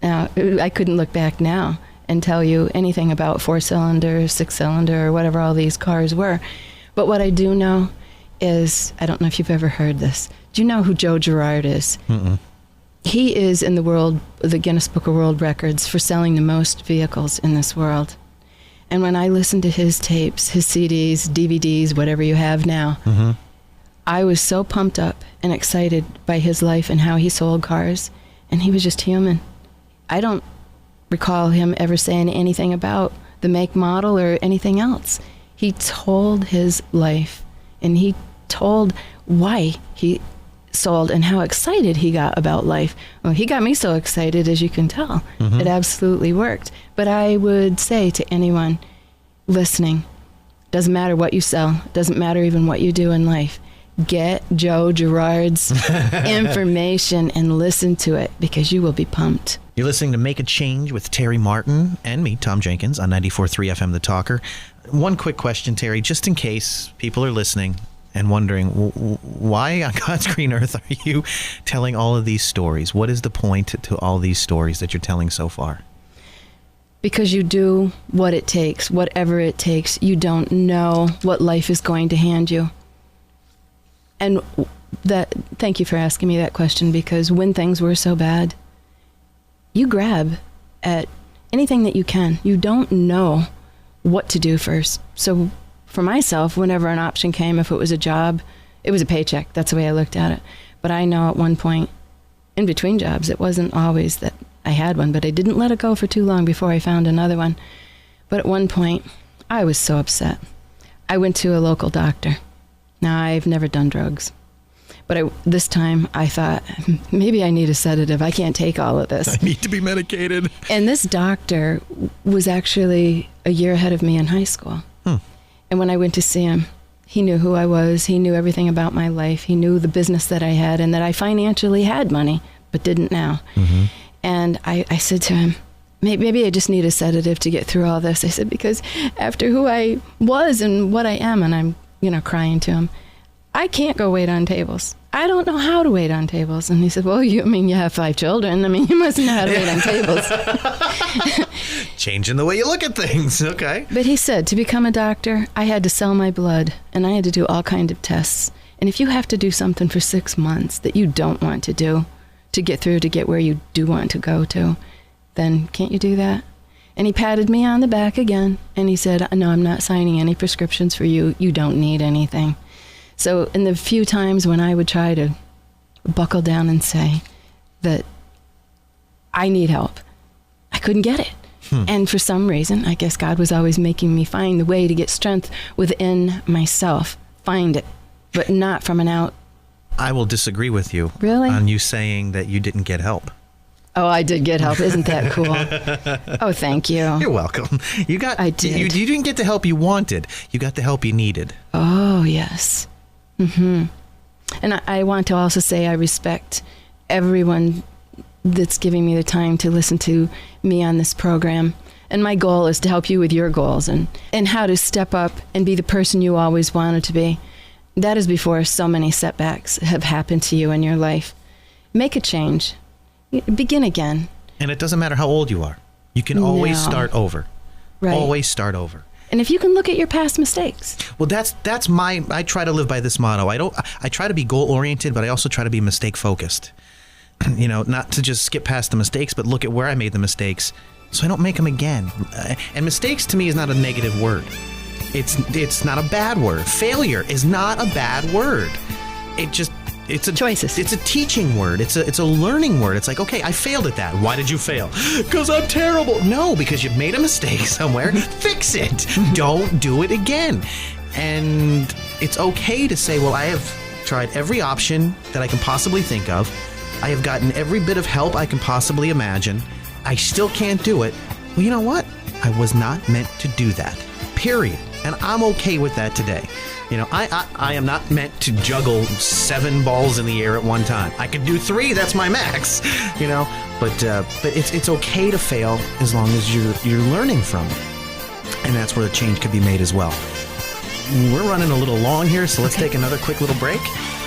Now, I couldn't look back now and tell you anything about 4-cylinder, 6-cylinder, or whatever all these cars were. But what I do know is, I don't know if you've ever heard this. Do you know who Joe Girard is? Mm-mm. He is in the Guinness Book of World Records for selling the most vehicles in this world. And when I listened to his tapes, his CDs, DVDs, whatever you have now, Mm-hmm. I was so pumped up and excited by his life and how he sold cars. And he was just human. I don't recall him ever saying anything about the make, model, or anything else. He told his life, and he told why he sold and how excited he got about life. Well, he got me so excited, as you can tell. Mm-hmm. It absolutely worked. But I would say to anyone listening, doesn't matter what you sell, doesn't matter even what you do in life, get Joe Girard's information and listen to it because you will be pumped. You're listening to Make a Change with Terry Martin and me, Tom Jenkins, on 94.3 FM The Talker. One quick question, Terry, just in case people are listening and wondering, why on God's green earth are you telling all of these stories? What is the point to all these stories that you're telling so far? Because you do what it takes, whatever it takes. You don't know what life is going to hand you. And thank you for asking me that question, because when things were so bad, you grab at anything that you can. You don't know what to do first. So for myself, whenever an option came, if it was a job, it was a paycheck. That's the way I looked at it. But I know at one point, in between jobs, it wasn't always that I had one, but I didn't let it go for too long before I found another one. But at one point, I was so upset. I went to a local doctor. Now, I've never done drugs. But this time, I thought, maybe I need a sedative. I can't take all of this. I need to be medicated. And this doctor was actually a year ahead of me in high school. And when I went to see him, he knew who I was. He knew everything about my life. He knew the business that I had and that I financially had money, but didn't now. Mm-hmm. And I said to him, maybe I just need a sedative to get through all this. I said, because after who I was and what I am, and I'm, crying to him, I can't go wait on tables. I don't know how to wait on tables. And he said, well, you have 5 children. You must know how to wait on tables. Changing the way you look at things. Okay. But he said, to become a doctor, I had to sell my blood, and I had to do all kinds of tests. And if you have to do something for 6 months that you don't want to do to get through to get where you do want to go to, then can't you do that? And he patted me on the back again, and he said, no, I'm not signing any prescriptions for you. You don't need anything. So in the few times when I would try to buckle down and say that I need help, I couldn't get it. And for some reason, I guess God was always making me find the way to get strength within myself. Find it, but not from an out. I will disagree with you. Really? On you saying that you didn't get help. Oh, I did get help. Isn't that cool? Oh, thank you. You're welcome. I did. You didn't get the help you wanted. You got the help you needed. Oh, yes. Mm-hmm. And I want to also say I respect everyone that's giving me the time to listen to me on this program. And my goal is to help you with your goals and how to step up and be the person you always wanted to be. That is before so many setbacks have happened to you in your life. Make a change. Begin again. And it doesn't matter how old you are. You can always No. start over. Right. Always start over. And if you can look at your past mistakes. Well, that's I try to live by this motto. I try to be goal oriented, but I also try to be mistake focused. Not to just skip past the mistakes, but look at where I made the mistakes so I don't make them again. And mistakes to me is not a negative word. It's not a bad word. Failure is not a bad word. It's a choices. It's a teaching word. It's a learning word. It's like, okay, I failed at that. Why did you fail? Because I'm terrible. No, because you've made a mistake somewhere. Fix it. Don't do it again. And it's okay to say, well, I have tried every option that I can possibly think of. I have gotten every bit of help I can possibly imagine. I still can't do it. Well, you know what? I was not meant to do that. Period. And I'm okay with that today. I am not meant to juggle 7 balls in the air at one time. I could do 3. That's my max. But it's okay to fail as long as you're learning from it. And that's where the change could be made as well. We're running a little long here, so let's take another quick little break.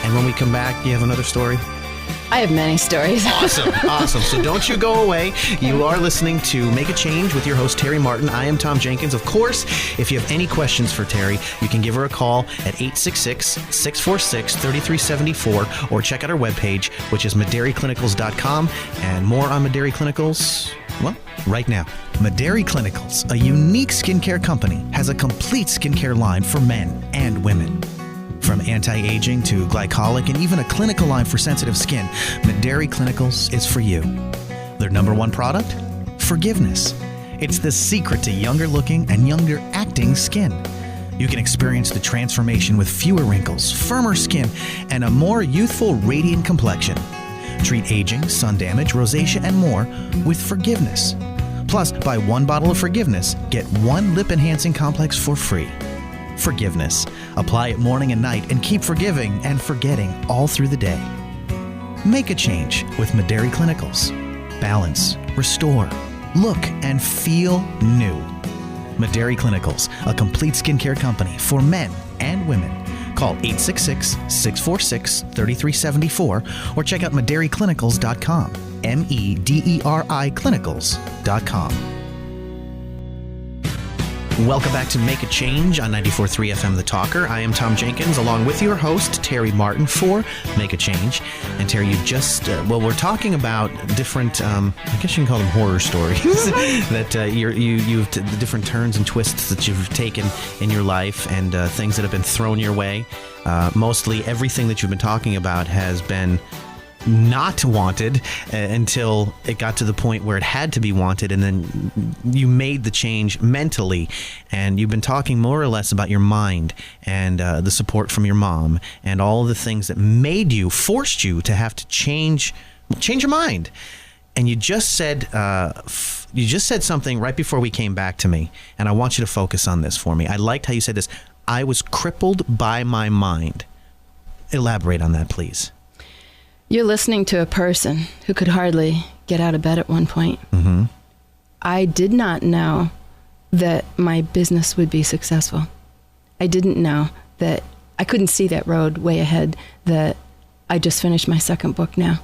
And when we come back, you have another story? I have many stories. Awesome. So don't you go away. You are listening to Make a Change with your host, Terry Martin. I am Tom Jenkins. Of course, if you have any questions for Terry, you can give her a call at 866-646-3374 or check out our webpage, which is MederiClinicals.com. And more on Mederi Clinicals, well, right now. Mederi Clinicals, a unique skincare company, has a complete skincare line for men and women. From anti-aging to glycolic and even a clinical line for sensitive skin, Mederi Clinicals is for you. Their number one product? Forgiveness. It's the secret to younger looking and younger acting skin. You can experience the transformation with fewer wrinkles, firmer skin, and a more youthful, radiant complexion. Treat aging, sun damage, rosacea, and more with Forgiveness. Plus, buy 1 bottle of Forgiveness, get 1 lip enhancing complex for free. Forgiveness. Apply it morning and night and keep forgiving and forgetting all through the day. Make a change with Mederi Clinicals. Balance, restore, look, and feel new. Mederi Clinicals, a complete skincare company for men and women. Call 866-646-3374 or check out MederiClinicals.com. MEDERI Clinicals.com. Welcome back to Make a Change on 94.3 FM The Talker. I am Tom Jenkins, along with your host, Terry Martin, for Make a Change. And Terry, you just, we're talking about different, I guess you can call them horror stories, that you've the different turns and twists that you've taken in your life and things that have been thrown your way. Mostly everything that you've been talking about has been not wanted until it got to the point where it had to be wanted, and then you made the change mentally. And you've been talking more or less about your mind and the support from your mom and all of the things that forced you to have to change your mind. And you just said something right before we came back to me, and I want you to focus on this for me. I liked how you said this. I was crippled by my mind. Elaborate on that, please. You're listening to a person who could hardly get out of bed at one point. Mm-hmm. I did not know that my business would be successful. I didn't know that I couldn't see that road way ahead, that I just finished my 2nd book now.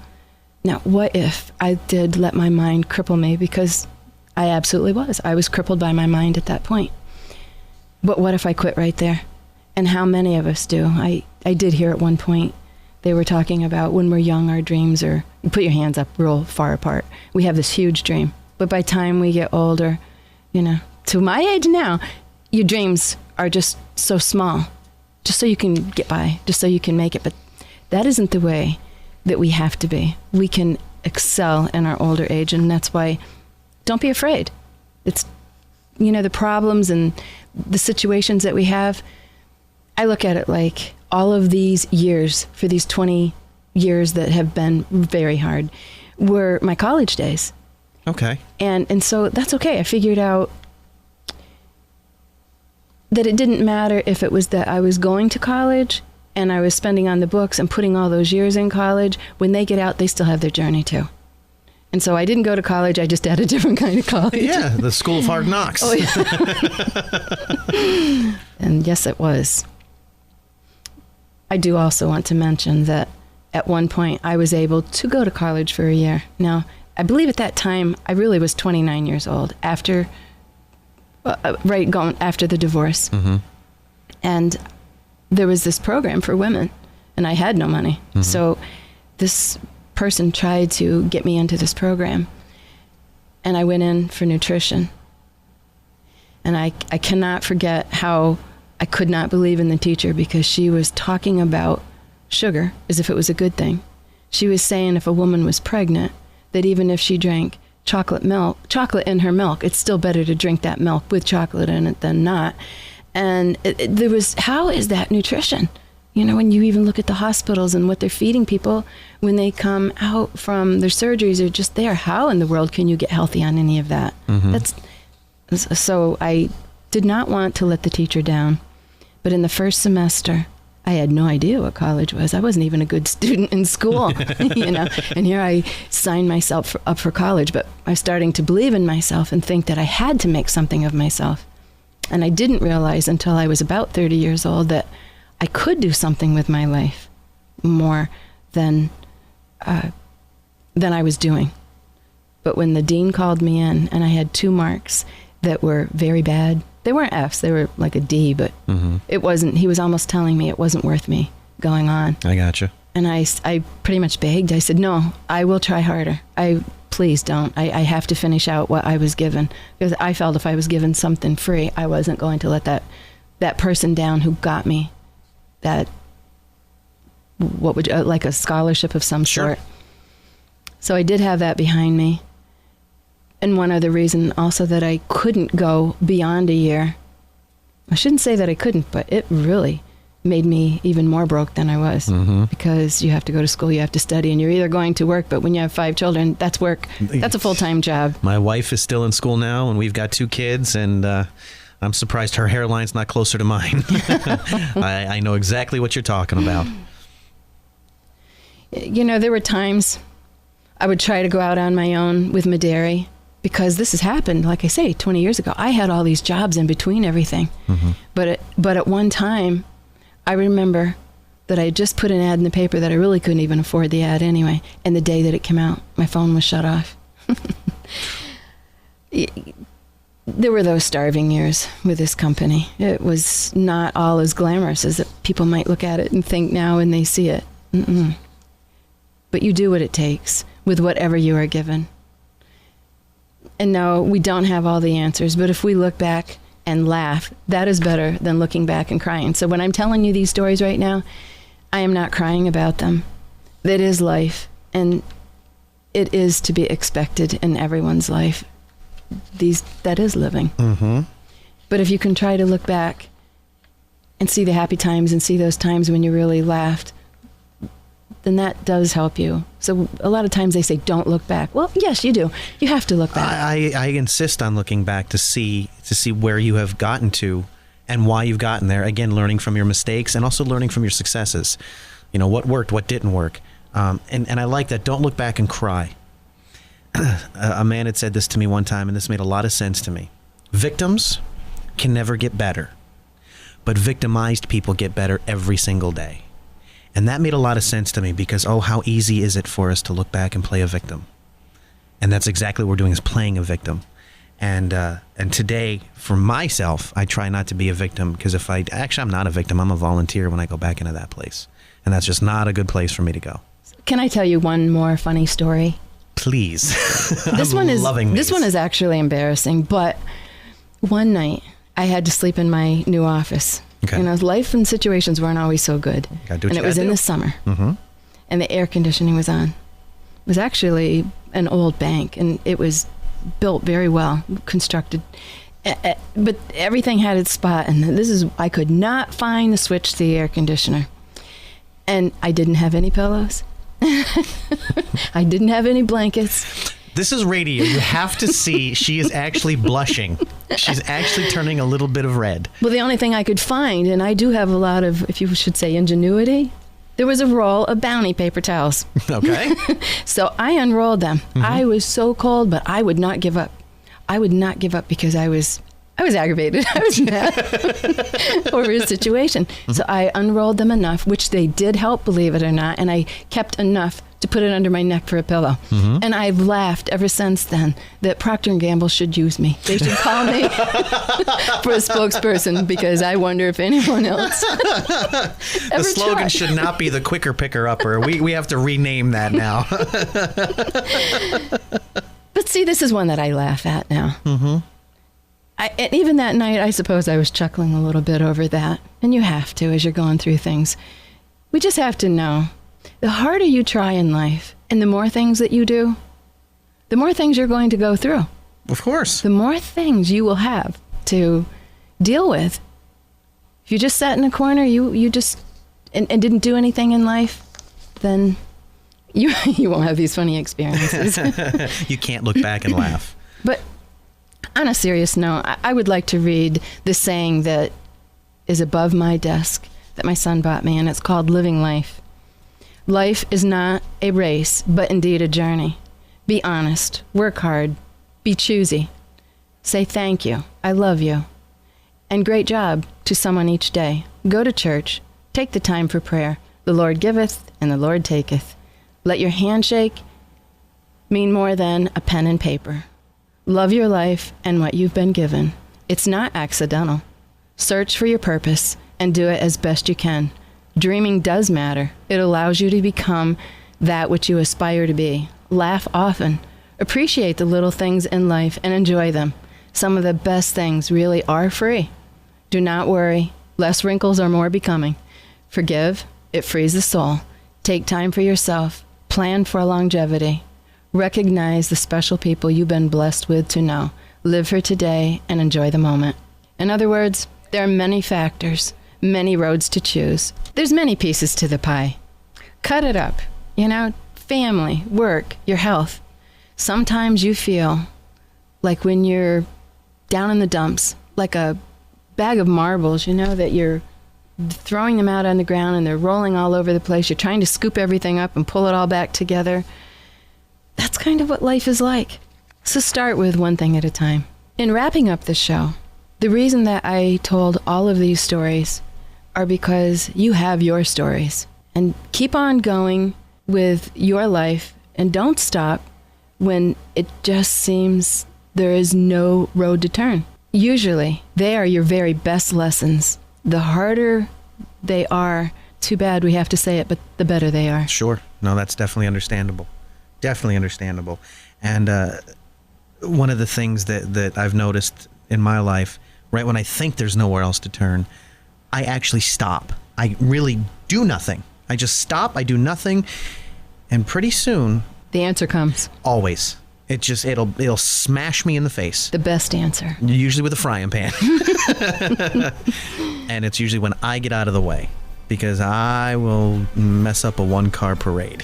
Now, what if I did let my mind cripple me? Because I absolutely was. I was crippled by my mind at that point. But what if I quit right there? And how many of us do? I did hear at one point, they were talking about when we're young, our dreams are, you put your hands up real far apart. We have this huge dream. But by the time we get older, to my age now, your dreams are just so small, just so you can get by, just so you can make it. But that isn't the way that we have to be. We can excel in our older age, and that's why don't be afraid. It's, the problems and the situations that we have, I look at it like all of these years, for these 20 years that have been very hard, were my college days. Okay. And so that's okay. I figured out that it didn't matter if it was that I was going to college and I was spending on the books and putting all those years in college. When they get out, they still have their journey too. And so I didn't go to college. I just had a different kind of college. Yeah, the School of Hard Knocks. Oh, yeah. And yes, it was. I do also want to mention that at one point I was able to go to college for a year. Now, I believe at that time I really was 29 years old. After right going after the divorce. And there was this program for women, and I had no money. So this person tried to get me into this program, and I went in for nutrition. And I cannot forget how I could not believe in the teacher, because she was talking about sugar as if it was a good thing. She was saying if a woman was pregnant, that even if she drank chocolate in her milk, it's still better to drink that milk with chocolate in it than not. And there was, how is that nutrition? You know, when you even look at the hospitals and what they're feeding people when they come out from their surgeries, they're just there. How in the world can you get healthy on any of that? So I did not want to let the teacher down. But in the first semester, I had no idea what college was. I wasn't even a good student in school, you know. And here I signed myself up for college, but I was starting to believe in myself and think that I had to make something of myself. And I didn't realize until I was about 30 years old that I could do something with my life more than I was doing. But when the dean called me in and I had 2 marks that were very bad, they weren't Fs, they were like a D, but it wasn't, he was almost telling me it wasn't worth me going on. I gotcha. And I pretty much begged. I said, no, I will try harder. Please don't. I have to finish out what I was given, because I felt if I was given something free, I wasn't going to let that person down who got me that, what would you, like a scholarship of some sort. So I did have that behind me. And one other reason also that I couldn't go beyond a year, I shouldn't say that I couldn't, but it really made me even more broke than I was, because you have to go to school, you have to study, and you're either going to work, but when you have 5 children, that's work. That's a full-time job. My wife is still in school now, and we've got 2 kids, and I'm surprised her hairline's not closer to mine. I know exactly what you're talking about. You know, there were times I would try to go out on my own with Mederi, because this has happened, like I say, 20 years ago. I had all these jobs in between everything. But at one time, I remember that I had just put an ad in the paper that I really couldn't even afford the ad anyway. And the day that it came out, my phone was shut off. There were those starving years with this company. It was not all as glamorous as people might look at it and think now when they see it. But you do what it takes with whatever you are given. And no, we don't have all the answers, but if we look back and laugh, that is better than looking back and crying. So when I'm telling you these stories right now, I am not crying about them. It is life, and it is to be expected in everyone's life. That is living. But if you can try to look back and see the happy times and see those times when you really laughed, then that does help you. So a lot of times they say, don't look back. Well, yes, you do. You have to look back. I insist on looking back to see where you have gotten to and why you've gotten there. Again, learning from your mistakes and also learning from your successes. You know, what worked, what didn't work. And I like that. Don't look back and cry. A man had said this to me one time, and this made a lot of sense to me. Victims can never get better, but victimized people get better every single day. And that made a lot of sense to me, because, how easy is it for us to look back and play a victim? And that's exactly what we're doing, is playing a victim. And today, for myself, I try not to be a victim, because I'm not a victim. I'm a volunteer when I go back into that place. And that's just not a good place for me to go. Can I tell you one more funny story? Please. This one is actually embarrassing, but one night I had to sleep in my new office. Okay. You know, life and situations weren't always so good. And it was in the summer. And the air conditioning was on. It was actually an old bank, and it was built very well, constructed. But everything had its spot, and I could not find the switch to the air conditioner. And I didn't have any pillows. I didn't have any blankets. This is radio. You have to see she is actually blushing. She's actually turning a little bit of red. Well, the only thing I could find, and I do have a lot of, if you should say, ingenuity, there was a roll of Bounty paper towels. Okay. So I unrolled them. I was so cold, but I would not give up. I would not give up, because I was aggravated. I was mad over a situation. So I unrolled them enough, which they did help, believe it or not, and I kept enough to put it under my neck for a pillow. Mm-hmm. And I've laughed ever since then that Procter & Gamble should use me. They should call me for a spokesperson, because I wonder if anyone else The slogan tried. should not be the quicker picker upper. We have to rename that now. But see, this is one that I laugh at now. Mm-hmm. And even that night, I suppose I was chuckling a little bit over that. And you have to as you're going through things. We just have to know, the harder you try in life and the more things that you do, the more things you're going to go through. Of course. The more things you will have to deal with. If you just sat in a corner, you just and didn't do anything in life, then you won't have these funny experiences. You can't look back and laugh. But on a serious note, I would like to read the saying that is above my desk that my son bought me, and it's called Living Life. Life is not a race, but indeed a journey. Be honest, work hard, be choosy. Say thank you, I love you, and great job to someone each day. Go to church, take the time for prayer. The Lord giveth, and the Lord taketh. Let your handshake mean more than a pen and paper. Love your life and what you've been given. It's not accidental. Search for your purpose and do it as best you can. Dreaming does matter. It allows you to become that which you aspire to be. Laugh often. Appreciate the little things in life and enjoy them. Some of the best things really are free. Do not worry. Less wrinkles are more becoming. Forgive. It frees the soul. Take time for yourself. Plan for longevity. Recognize the special people you've been blessed with to know. Live for today and enjoy the moment. In other words, there are many factors, many roads to choose. There's many pieces to the pie. Cut it up. Family, work, your health. Sometimes you feel like when you're down in the dumps, like a bag of marbles, that you're throwing them out on the ground and they're rolling all over the place. You're trying to scoop everything up and pull it all back together. That's kind of what life is like. So start with one thing at a time. In wrapping up the show, the reason that I told all of these stories are because you have your stories. And keep on going with your life and don't stop when it just seems there is no road to turn. Usually, they are your very best lessons. The harder they are, too bad we have to say it, but the better they are. Sure. No, that's definitely understandable. Definitely understandable. And one of the things that I've noticed in my life, right when I think there's nowhere else to turn, I actually stop. I really do nothing. I just stop, I do nothing, and pretty soon... the answer comes. Always. It'll smash me in the face. The best answer. Usually with a frying pan. And it's usually when I get out of the way, because I will mess up a one-car parade.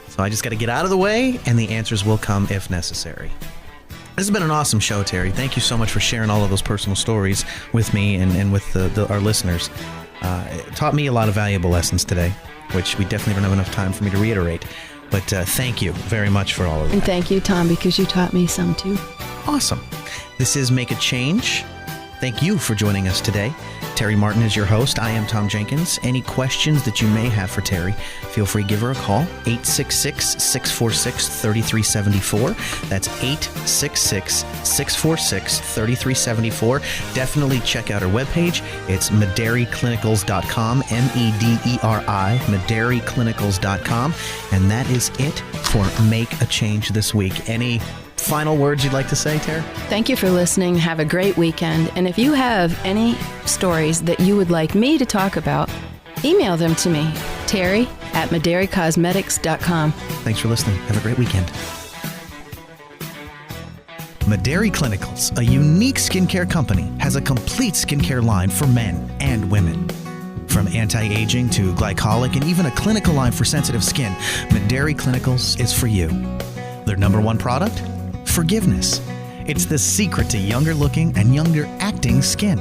So I just got to get out of the way, and the answers will come if necessary. This has been an awesome show, Terry. Thank you so much for sharing all of those personal stories with me and with our listeners. It taught me a lot of valuable lessons today, which we definitely don't have enough time for me to reiterate. But thank you very much for all of that. And thank you, Tom, because you taught me some too. Awesome. This is Make a Change. Thank you for joining us today. Terry Martin is your host. I am Tom Jenkins. Any questions that you may have for Terry, feel free to give her a call, 866-646-3374. That's 866-646-3374. Definitely check out her webpage. It's MederiClinicals.com, MEDERI, MederiClinicals.com. And that is it for Make a Change this week. Any final words you'd like to say, Terry? Thank you for listening. Have a great weekend. And if you have any stories that you would like me to talk about, email them to me, terry@MederiCosmetics.com. Thanks for listening. Have a great weekend. Mederi Clinicals, a unique skincare company, has a complete skincare line for men and women. From anti-aging to glycolic and even a clinical line for sensitive skin, Mederi Clinicals is for you. Their number one product? Forgiveness. It's the secret to younger looking and younger acting skin.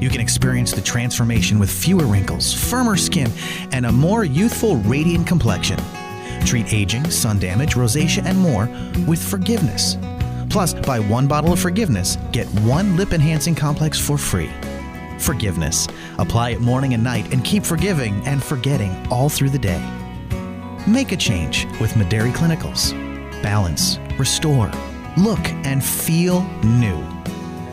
You can experience the transformation with fewer wrinkles, firmer skin, and a more youthful, radiant complexion. Treat aging, sun damage, rosacea, and more with Forgiveness. Plus, buy one bottle of Forgiveness, get one lip enhancing complex for free. Forgiveness. Apply it morning and night and keep forgiving and forgetting all through the day. Make a change with Mederi Clinicals. Balance, restore, look, and feel new.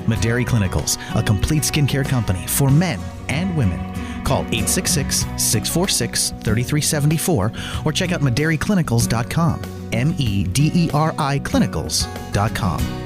Mederi Clinicals, a complete skincare company for men and women. Call 866-646-3374 or check out MederiClinicals.com. MEDERI Clinicals.com.